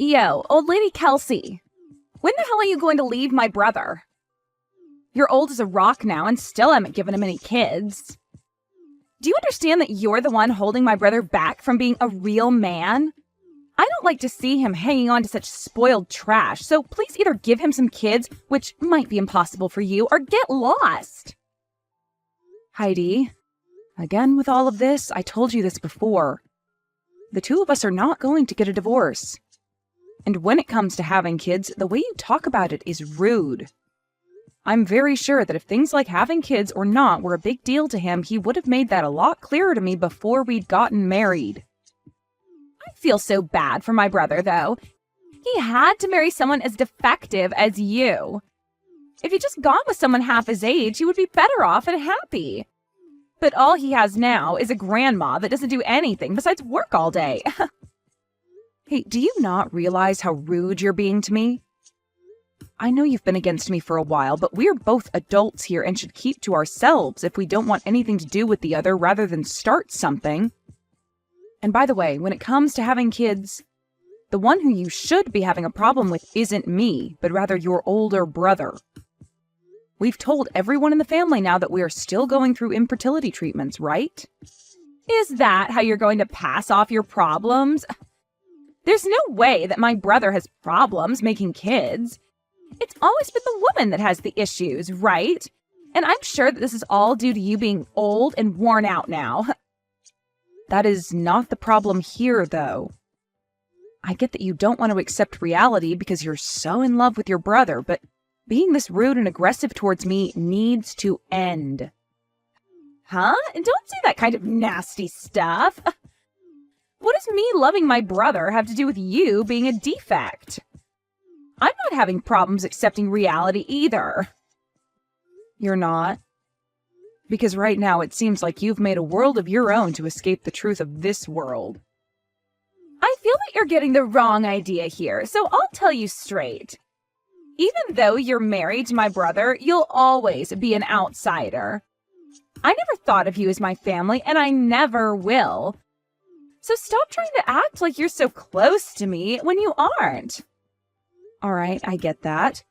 Yo, old lady Kelsey, when the hell are you going to leave my brother? You're old as a rock now and still haven't given him any kids. Do you understand that you're the one holding my brother back from being a real man? I don't like to see him hanging on to such spoiled trash, so please either give him some kids, which might be impossible for you, or get lost. Heidi, again with all of this, I told you this before. The two of us are not going to get a divorce. And when it comes to having kids, the way you talk about it is rude. I'm very sure that if things like having kids or not were a big deal to him, he would have made that a lot clearer to me before we'd gotten married. I feel so bad for my brother, though. He had to marry someone as defective as you. If he'd just gone with someone half his age, he would be better off and happy. But all he has now is a grandma that doesn't do anything besides work all day. Hey, do you not realize how rude you're being to me? I know you've been against me for a while, but we're both adults here and should keep to ourselves if we don't want anything to do with the other rather than start something. And by the way, when it comes to having kids, the one who you should be having a problem with isn't me, but rather your older brother. We've told everyone in the family now that we are still going through infertility treatments, right? Is that how you're going to pass off your problems? There's no way that my brother has problems making kids. It's always been the woman that has the issues, right? And I'm sure that this is all due to you being old and worn out now. That is not the problem here, though. I get that you don't want to accept reality because you're so in love with your brother, but being this rude and aggressive towards me needs to end. Huh? And don't say that kind of nasty stuff. What does me loving my brother have to do with you being a defect? I'm not having problems accepting reality either. You're not? Because right now it seems like you've made a world of your own to escape the truth of this world. I feel that you're getting the wrong idea here, so I'll tell you straight. Even though you're married to my brother, you'll always be an outsider. I never thought of you as my family, and I never will. So stop trying to act like you're so close to me when you aren't. All right, I get that.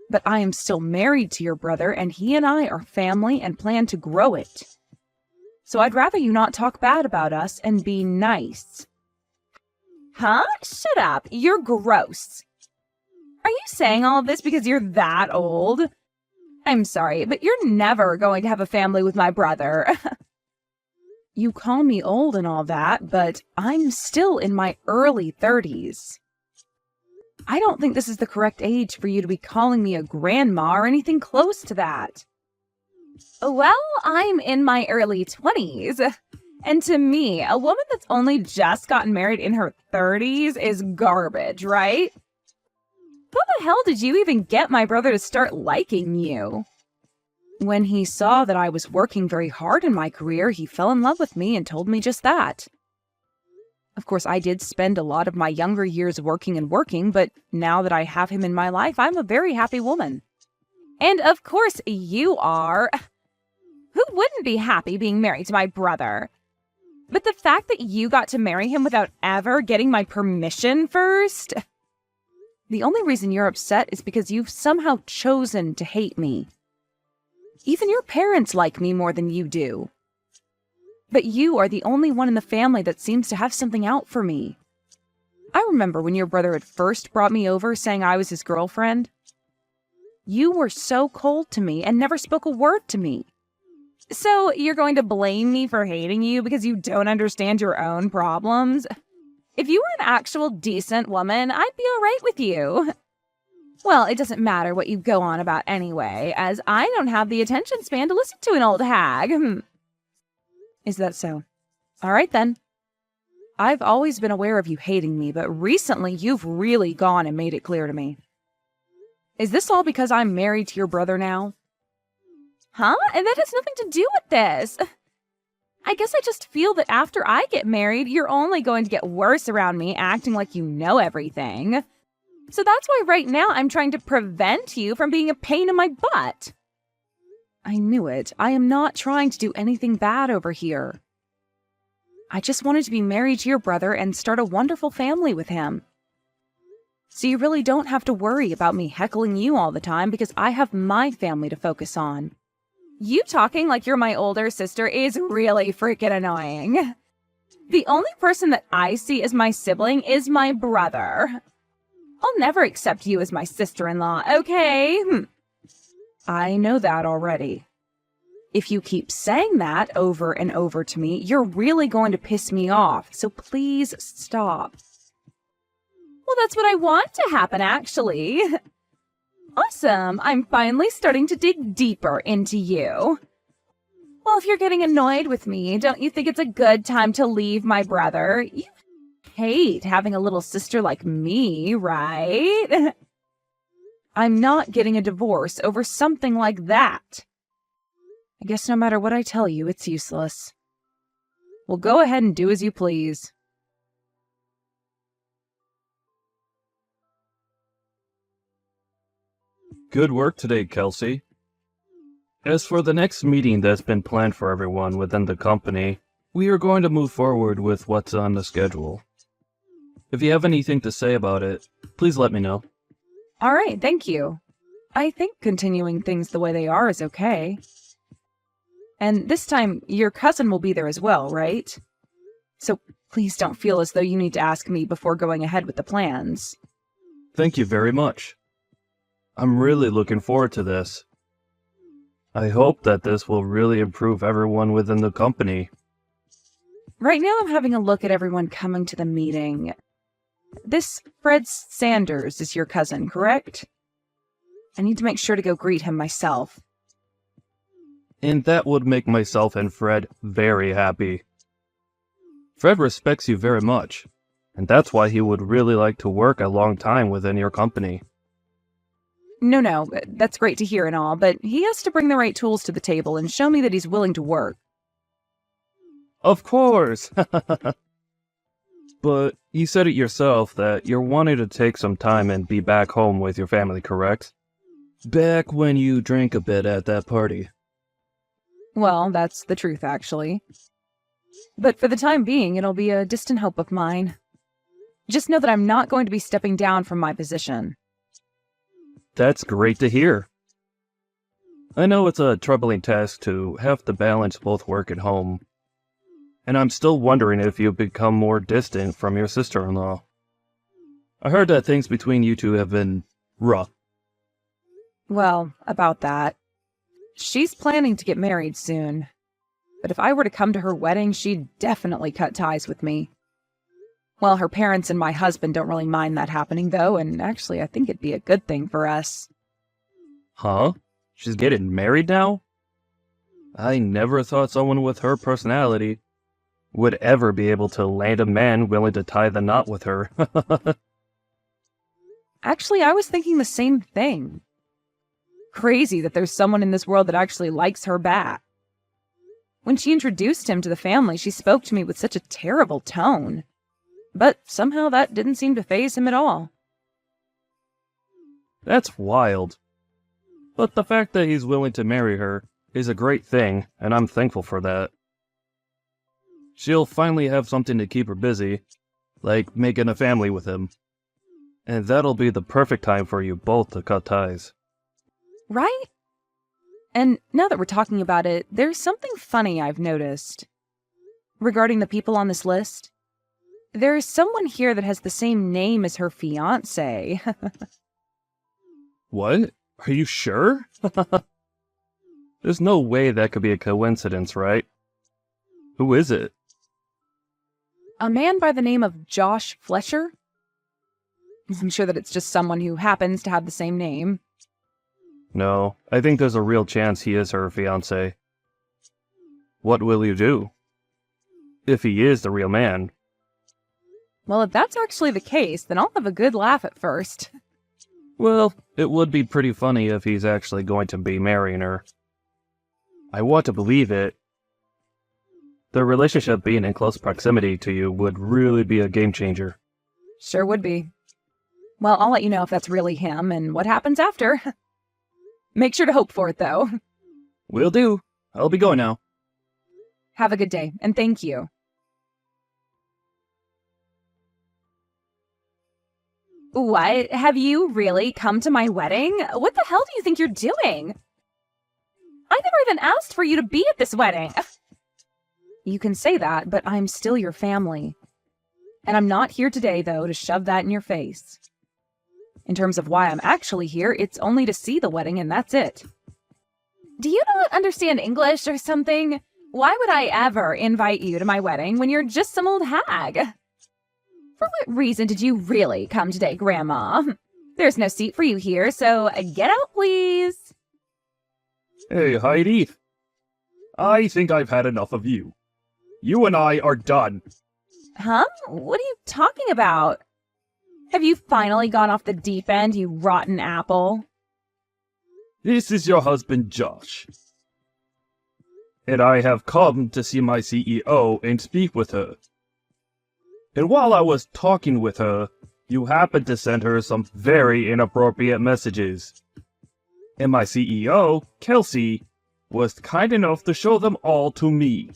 But I am still married to your brother, and he and I are family and plan to grow it. So I'd rather you not talk bad about us and be nice. Huh? Shut up. You're gross. Are you saying all of this because you're that old? I'm sorry, but you're never going to have a family with my brother. You call me old and all that, but I'm still in my early 30s. I don't think this is the correct age for you to be calling me a grandma or anything close to that. Well, I'm in my early 20s. And to me, a woman that's only just gotten married in her 30s is garbage, right? How the hell did you even get my brother to start liking you? When he saw that I was working very hard in my career, he fell in love with me and told me just that. Of course, I did spend a lot of my younger years working and working, but now that I have him in my life, I'm a very happy woman. And of course you are. Who wouldn't be happy being married to my brother? But the fact that you got to marry him without ever getting my permission first? The only reason you're upset is because you've somehow chosen to hate me. Even your parents like me more than you do. But you are the only one in the family that seems to have something out for me. I remember when your brother had first brought me over saying I was his girlfriend. You were so cold to me and never spoke a word to me. So you're going to blame me for hating you because you don't understand your own problems? If you were an actual decent woman, I'd be all right with you. Well, it doesn't matter what you go on about anyway, as I don't have the attention span to listen to an old hag. Is that so? All right, then. I've always been aware of you hating me, but recently you've really gone and made it clear to me. Is this all because I'm married to your brother now? Huh? And that has nothing to do with this. I guess I just feel that after I get married, you're only going to get worse around me, acting like you know everything. So that's why right now I'm trying to prevent you from being a pain in my butt. I knew it. I am not trying to do anything bad over here. I just wanted to be married to your brother and start a wonderful family with him. So you really don't have to worry about me heckling you all the time because I have my family to focus on. You talking like you're my older sister is really freaking annoying. The only person that I see as my sibling is my brother. I'll never accept you as my sister-in-law, okay? I know that already. If you keep saying that over and over to me, you're really going to piss me off, so please stop. Well, that's what I want to happen, actually. Awesome, I'm finally starting to dig deeper into you. Well, if you're getting annoyed with me, don't you think it's a good time to leave my brother? You hate having a little sister like me, right? I'm not getting a divorce over something like that. I guess no matter what I tell you, it's useless. Well, go ahead and do as you please. Good work today, Kelsey. As for the next meeting that's been planned for everyone within the company, we are going to move forward with what's on the schedule. If you have anything to say about it, please let me know. All right, thank you. I think continuing things the way they are is okay. And this time, your cousin will be there as well, right? So please don't feel as though you need to ask me before going ahead with the plans. Thank you very much. I'm really looking forward to this. I hope that this will really improve everyone within the company. Right now I'm having a look at everyone coming to the meeting. This Fred Sanders is your cousin, correct? I need to make sure to go greet him myself. And that would make myself and Fred very happy. Fred respects you very much, and that's why he would really like to work a long time within your company. No, that's great to hear and all, but he has to bring the right tools to the table and show me that he's willing to work. Of course! But you said it yourself that you're wanting to take some time and be back home with your family, correct? Back when you drank a bit at that party. Well, that's the truth, actually. But for the time being, it'll be a distant hope of mine. Just know that I'm not going to be stepping down from my position. That's great to hear. I know it's a troubling task to have to balance both work and home. And I'm still wondering if you've become more distant from your sister-in-law. I heard that things between you two have been rough. Well, about that. She's planning to get married soon. But if I were to come to her wedding, she'd definitely cut ties with me. Well, her parents and my husband don't really mind that happening, though, and actually I think it'd be a good thing for us. Huh? She's getting married now? I never thought someone with her personality would ever be able to land a man willing to tie the knot with her. Actually, I was thinking the same thing. Crazy that there's someone in this world that actually likes her back. When she introduced him to the family, she spoke to me with such a terrible tone. But somehow that didn't seem to faze him at all. That's wild. But the fact that he's willing to marry her is a great thing, and I'm thankful for that. She'll finally have something to keep her busy, like making a family with him. And that'll be the perfect time for you both to cut ties. Right? And now that we're talking about it, there's something funny I've noticed. Regarding the people on this list, there's someone here that has the same name as her fiancé. What? Are you sure? There's no way that could be a coincidence, right? Who is it? A man by the name of Josh Fletcher? I'm sure that it's just someone who happens to have the same name. No, I think there's a real chance he is her fiancé. What will you do? If he is the real man. Well, if that's actually the case, then I'll have a good laugh at first. Well, it would be pretty funny if he's actually going to be marrying her. I want to believe it. The relationship being in close proximity to you would really be a game changer. Sure would be. Well, I'll let you know if that's really him and what happens after. Make sure to hope for it, though. Will do. I'll be going now. Have a good day, and thank you. What? Have you really come to my wedding? What the hell do you think you're doing? I never even asked for you to be at this wedding. You can say that, but I'm still your family. And I'm not here today, though, to shove that in your face. In terms of why I'm actually here, it's only to see the wedding, and that's it. Do you not understand English or something? Why would I ever invite you to my wedding when you're just some old hag? For what reason did you really come today, Grandma? There's no seat for you here, so get out, please. Hey, Heidi. I think I've had enough of you. You and I are done. Huh? What are you talking about? Have you finally gone off the deep end, you rotten apple? This is your husband, Josh. And I have come to see my CEO and speak with her. And while I was talking with her, you happened to send her some very inappropriate messages. And my CEO, Kelsey, was kind enough to show them all to me.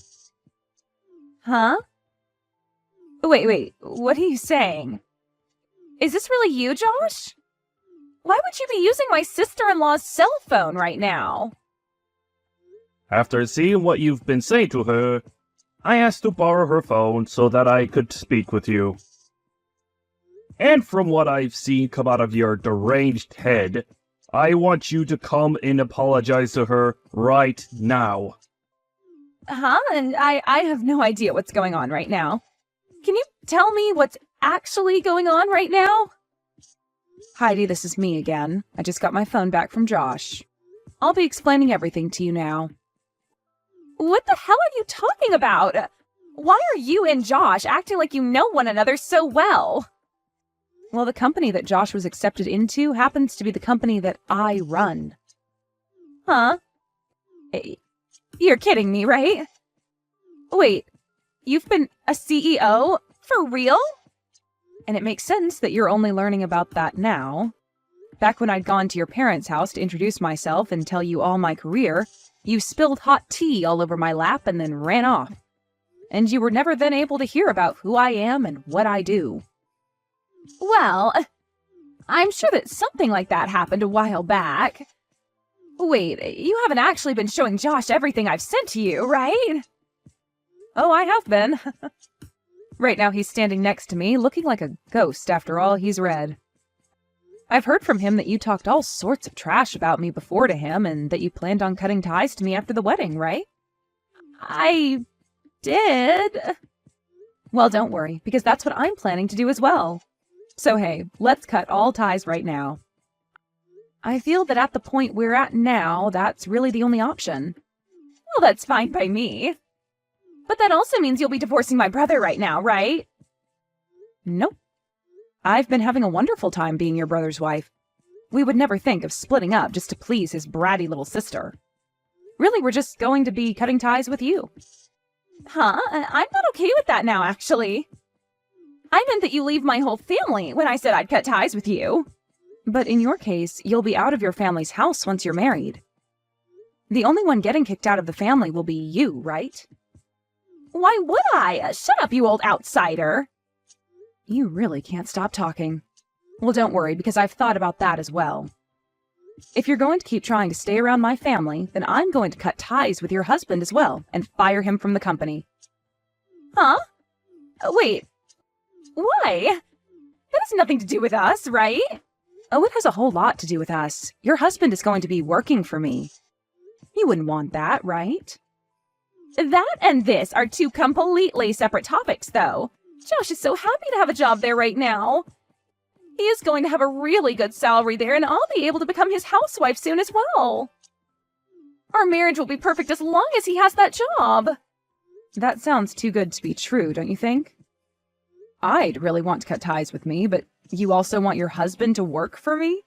Huh? Wait, what are you saying? Is this really you, Josh? Why would you be using my sister-in-law's cell phone right now? After seeing what you've been saying to her, I asked to borrow her phone so that I could speak with you. And from what I've seen come out of your deranged head, I want you to come and apologize to her right now. Huh? And I have no idea what's going on right now. Can you tell me what's actually going on right now? Heidi, this is me again. I just got my phone back from Josh. I'll be explaining everything to you now. What the hell are you talking about? Why are you and Josh acting like you know one another so well? Well, the company that Josh was accepted into happens to be the company that I run. Huh? You're kidding me, right? Wait, you've been a CEO? For real? And it makes sense that you're only learning about that now. Back when I'd gone to your parents' house to introduce myself and tell you all my career, you spilled hot tea all over my lap and then ran off. And you were never then able to hear about who I am and what I do. Well, I'm sure that something like that happened a while back. Wait, you haven't actually been showing Josh everything I've sent to you, right? Oh, I have been. Right now he's standing next to me, looking like a ghost after all he's read. I've heard from him that you talked all sorts of trash about me before to him and that you planned on cutting ties to me after the wedding, right? I did. Well, don't worry, because that's what I'm planning to do as well. So hey, let's cut all ties right now. I feel that at the point we're at now, that's really the only option. Well, that's fine by me. But that also means you'll be divorcing my brother right now, right? Nope. I've been having a wonderful time being your brother's wife. We would never think of splitting up just to please his bratty little sister. Really, we're just going to be cutting ties with you. Huh? I'm not okay with that now, actually. I meant that you leave my whole family when I said I'd cut ties with you. But in your case, you'll be out of your family's house once you're married. The only one getting kicked out of the family will be you, right? Why would I? Shut up, you old outsider. You really can't stop talking. Well, don't worry, because I've thought about that as well. If you're going to keep trying to stay around my family, then I'm going to cut ties with your husband as well and fire him from the company. Huh? Wait. Why? That has nothing to do with us, right? Oh, it has a whole lot to do with us. Your husband is going to be working for me. You wouldn't want that, right? That and this are two completely separate topics, though. Josh is so happy to have a job there right now. He is going to have a really good salary there, and I'll be able to become his housewife soon as well. Our marriage will be perfect as long as he has that job. That sounds too good to be true, don't you think? I'd really want to cut ties with me, but you also want your husband to work for me?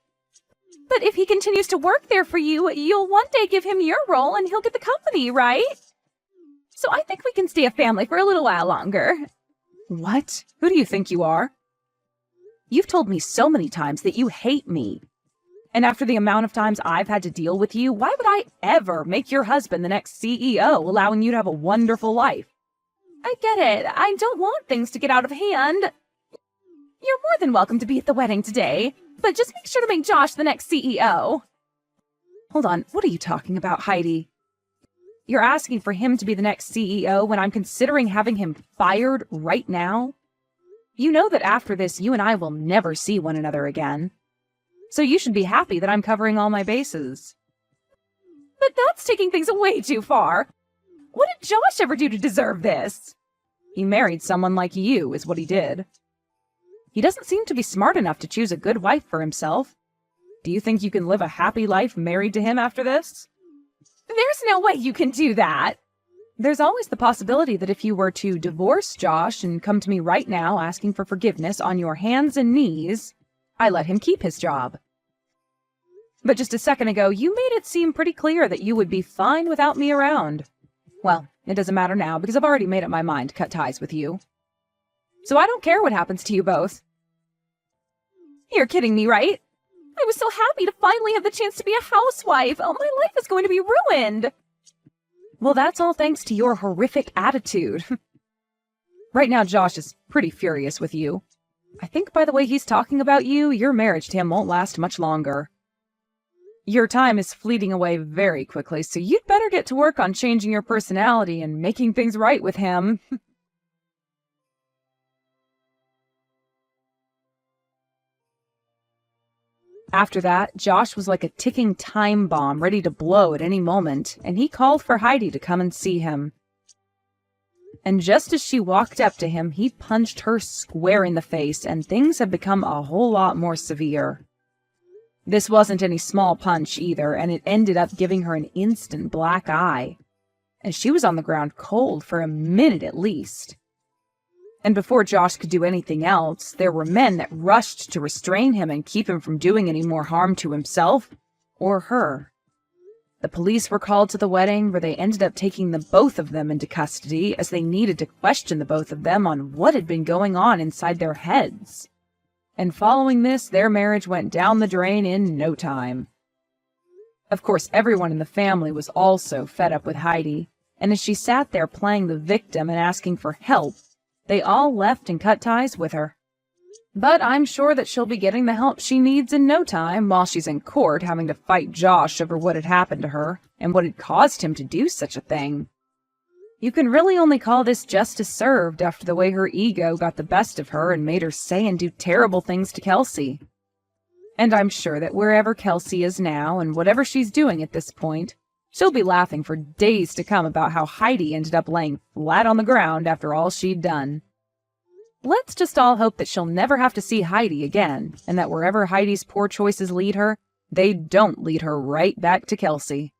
But if he continues to work there for you, you'll one day give him your role and he'll get the company, right? So I think we can stay a family for a little while longer. What? Who do you think you are? You've told me so many times that you hate me. And after the amount of times I've had to deal with you, why would I ever make your husband the next CEO, allowing you to have a wonderful life? I get it. I don't want things to get out of hand. You're more than welcome to be at the wedding today, but just make sure to make Josh the next CEO. Hold on, what are you talking about, Heidi? You're asking for him to be the next CEO when I'm considering having him fired right now? You know that after this, you and I will never see one another again. So you should be happy that I'm covering all my bases. But that's taking things way too far. What did Josh ever do to deserve this? He married someone like you, is what he did. He doesn't seem to be smart enough to choose a good wife for himself. Do you think you can live a happy life married to him after this? There's no way you can do that. There's always the possibility that if you were to divorce Josh and come to me right now asking for forgiveness on your hands and knees, I let him keep his job. But just a second ago, you made it seem pretty clear that you would be fine without me around. Well, it doesn't matter now because I've already made up my mind to cut ties with you. So I don't care what happens to you both. You're kidding me, right? I was so happy to finally have the chance to be a housewife. Oh, my life is going to be ruined. Well, that's all thanks to your horrific attitude. Right now, Josh is pretty furious with you. I think by the way he's talking about you, your marriage to him won't last much longer. Your time is fleeting away very quickly, so you'd better get to work on changing your personality and making things right with him. After that, Josh was like a ticking time bomb ready to blow at any moment, and he called for Heidi to come and see him. And just as she walked up to him, he punched her square in the face, and things had become a whole lot more severe. This wasn't any small punch either, and it ended up giving her an instant black eye. And she was on the ground cold for a minute at least. And before Josh could do anything else, there were men that rushed to restrain him and keep him from doing any more harm to himself or her. The police were called to the wedding, where they ended up taking the both of them into custody as they needed to question the both of them on what had been going on inside their heads. And following this, their marriage went down the drain in no time. Of course, everyone in the family was also fed up with Heidi, and as she sat there playing the victim and asking for help, they all left and cut ties with her. But I'm sure that she'll be getting the help she needs in no time while she's in court having to fight Josh over what had happened to her and what had caused him to do such a thing. You can really only call this justice served after the way her ego got the best of her and made her say and do terrible things to Kelsey. And I'm sure that wherever Kelsey is now and whatever she's doing at this point, she'll be laughing for days to come about how Heidi ended up laying flat on the ground after all she'd done. Let's just all hope that she'll never have to see Heidi again, and that wherever Heidi's poor choices lead her, they don't lead her right back to Kelsey.